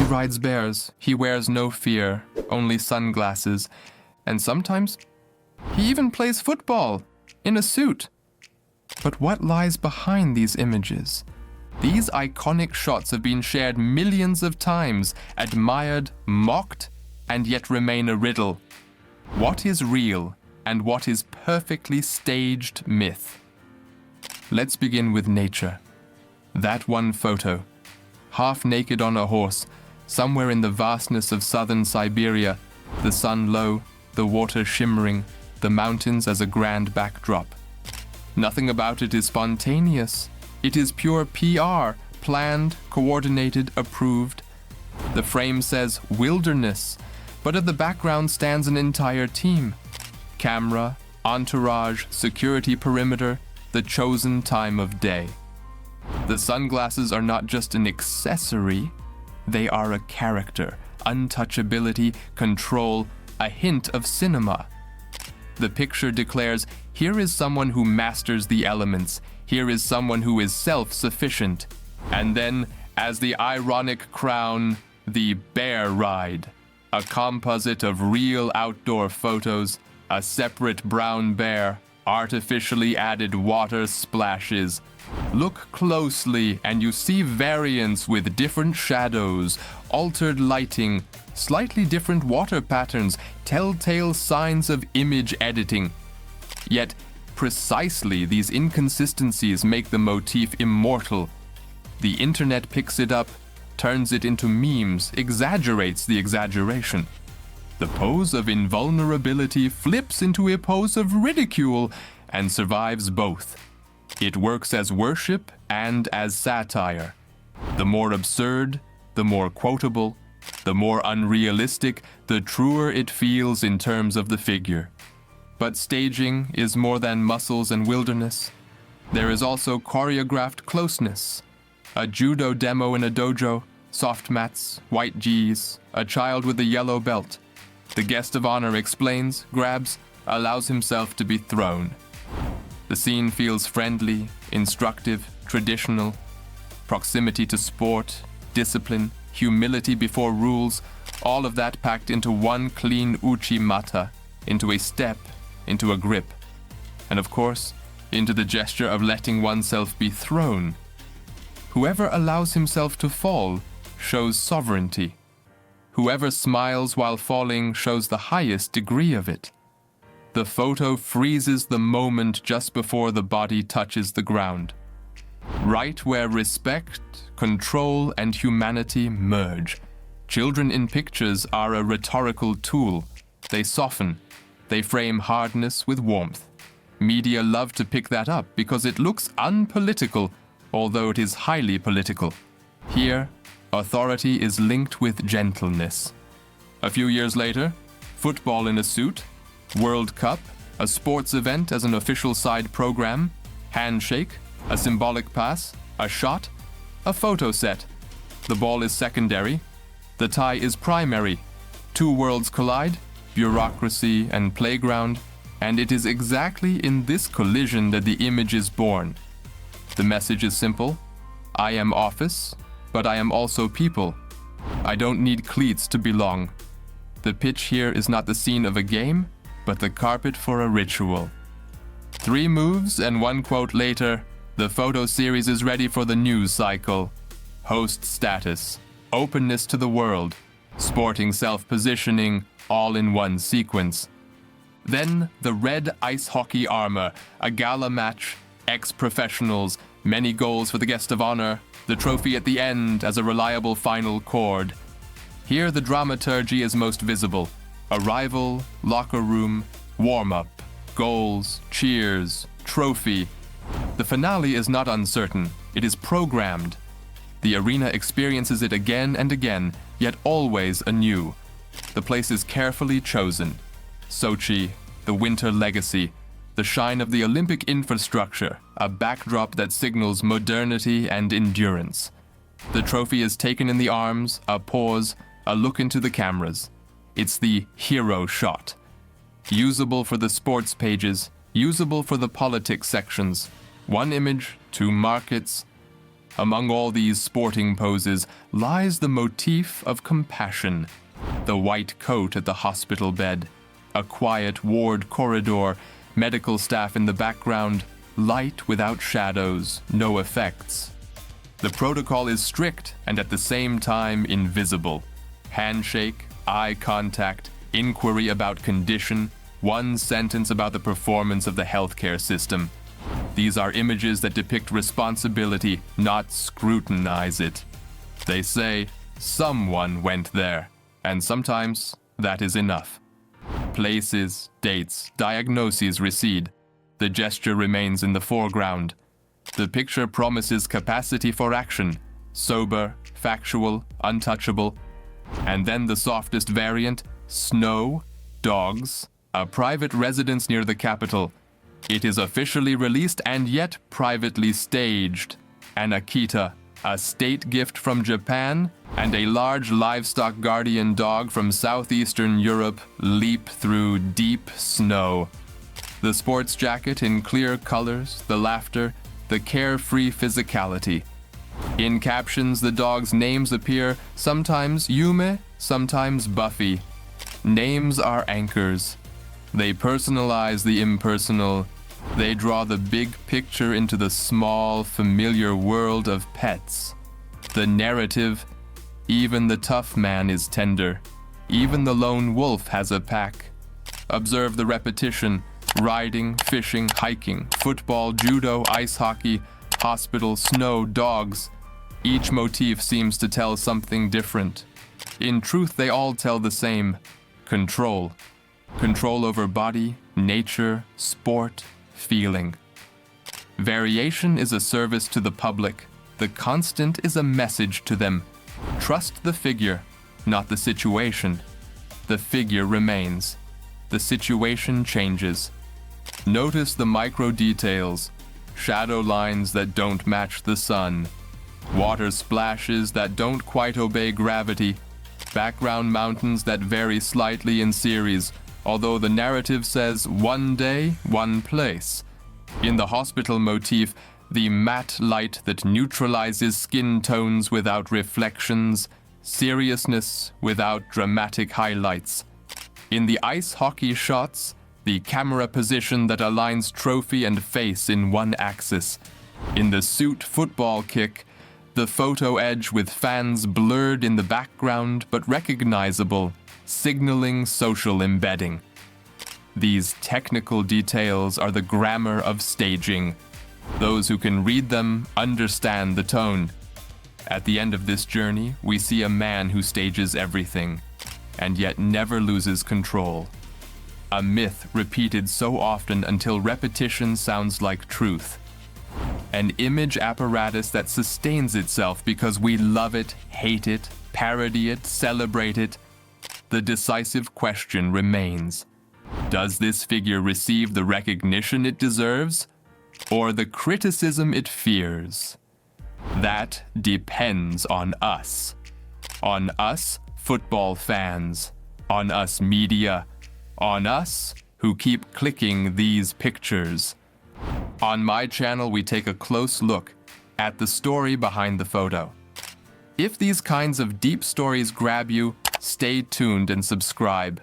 rides bears, he wears no fear, only sunglasses, and sometimes he even plays football in a suit. But what lies behind these images? These iconic shots have been shared millions of times, admired, mocked, and yet remain a riddle. What is real and what is perfectly staged myth? Let's begin with nature. That one photo, half naked on a horse, somewhere in the vastness of southern Siberia, the sun low, the water shimmering, the mountains as a grand backdrop. Nothing about it is spontaneous. It is pure PR, planned, coordinated, approved. The frame says wilderness, but at the background stands an entire team. Camera, entourage, security perimeter, the chosen time of day. The sunglasses are not just an accessory, they are a character, untouchability, control, a hint of cinema. The picture declares, here is someone who masters the elements, here is someone who is self-sufficient. And then, as the ironic crown, the bear ride, a composite of real outdoor photos, a separate brown bear, artificially added water splashes. Look closely and you see variants with different shadows, altered lighting, slightly different water patterns, telltale signs of image editing. Yet, precisely these inconsistencies make the motif immortal. The internet picks it up, turns it into memes, exaggerates the exaggeration. The pose of invulnerability flips into a pose of ridicule and survives both. It works as worship and as satire. The more absurd, the more quotable, the more unrealistic, the truer it feels in terms of the figure. But staging is more than muscles and wilderness. There is also choreographed closeness. A judo demo in a dojo, soft mats, white G's, a child with a yellow belt. The guest of honor explains, grabs, allows himself to be thrown. The scene feels friendly, instructive, traditional. Proximity to sport, discipline, humility before rules, all of that packed into one clean uchimata, into a step, into a grip. And of course, into the gesture of letting oneself be thrown. Whoever allows himself to fall shows sovereignty. Whoever smiles while falling shows the highest degree of it. The photo freezes the moment just before the body touches the ground. Right where respect, control, and humanity merge. Children in pictures are a rhetorical tool. They soften. They frame hardness with warmth. Media love to pick that up because it looks unpolitical, although it is highly political. Here, authority is linked with gentleness. A few years later, football in a suit, World Cup, a sports event as an official side program, handshake, a symbolic pass, a shot, a photo set. The ball is secondary. The tie is primary. Two worlds collide, bureaucracy and playground, and it is exactly in this collision that the image is born. The message is simple. I am office, but I am also people. I don't need cleats to belong. The pitch here is not the scene of a game, but the carpet for a ritual. 3 moves and 1 quote later, the photo series is ready for the news cycle. Host status, openness to the world, sporting self-positioning, all in one sequence. Then the red ice hockey armor, a gala match, ex-professionals, many goals for the guest of honor, the trophy at the end as a reliable final chord. Here the dramaturgy is most visible. Arrival, locker room, warm-up, goals, cheers, trophy. The finale is not uncertain. It is programmed. The arena experiences it again and again, yet always anew. The place is carefully chosen. Sochi, the winter legacy, the shine of the Olympic infrastructure, a backdrop that signals modernity and endurance. The trophy is taken in the arms, a pause, a look into the cameras. It's the hero shot. Usable for the sports pages, usable for the politics sections. One image, 2 markets. Among all these sporting poses lies the motif of compassion. The white coat at the hospital bed, a quiet ward corridor, medical staff in the background, light without shadows, no effects. The protocol is strict and at the same time invisible. Handshake, eye contact, inquiry about condition, one sentence about the performance of the healthcare system. These are images that depict responsibility, not scrutinize it. They say, someone went there, and sometimes that is enough. Places, dates, diagnoses recede. The gesture remains in the foreground. The picture promises capacity for action, sober, factual, untouchable. And then the softest variant, snow, dogs, a private residence near the capital. It is officially released and yet privately staged. An Akita, a state gift from Japan, and a large livestock guardian dog from southeastern Europe leap through deep snow. The sports jacket in clear colors, the laughter, the carefree physicality. In captions, the dogs' names appear, sometimes Yume, sometimes Buffy. Names are anchors. They personalize the impersonal. They draw the big picture into the small, familiar world of pets. The narrative, even the tough man is tender. Even the lone wolf has a pack. Observe the repetition. Riding, fishing, hiking, football, judo, ice hockey, hospital, snow, dogs. Each motif seems to tell something different. In truth, they all tell the same. Control. Control over body, nature, sport, feeling. Variation is a service to the public. The constant is a message to them. Trust the figure, not the situation. The figure remains. The situation changes. Notice the micro details, shadow lines that don't match the sun, water splashes that don't quite obey gravity, background mountains that vary slightly in series, although the narrative says one day, one place. In the hospital motif, the matte light that neutralizes skin tones without reflections, seriousness without dramatic highlights. In the ice hockey shots, the camera position that aligns trophy and face in one axis. In the suit football kick, the photo edge with fans blurred in the background but recognizable, signaling social embedding. These technical details are the grammar of staging. Those who can read them understand the tone. At the end of this journey, we see a man who stages everything, and yet never loses control. A myth repeated so often until repetition sounds like truth. An image apparatus that sustains itself because we love it, hate it, parody it, celebrate it. The decisive question remains. Does this figure receive the recognition it deserves, or the criticism it fears? That depends on us. On us, football fans. On us, media. On us, who keep clicking these pictures. On my channel, we take a close look at the story behind the photo. If these kinds of deep stories grab you, stay tuned and subscribe.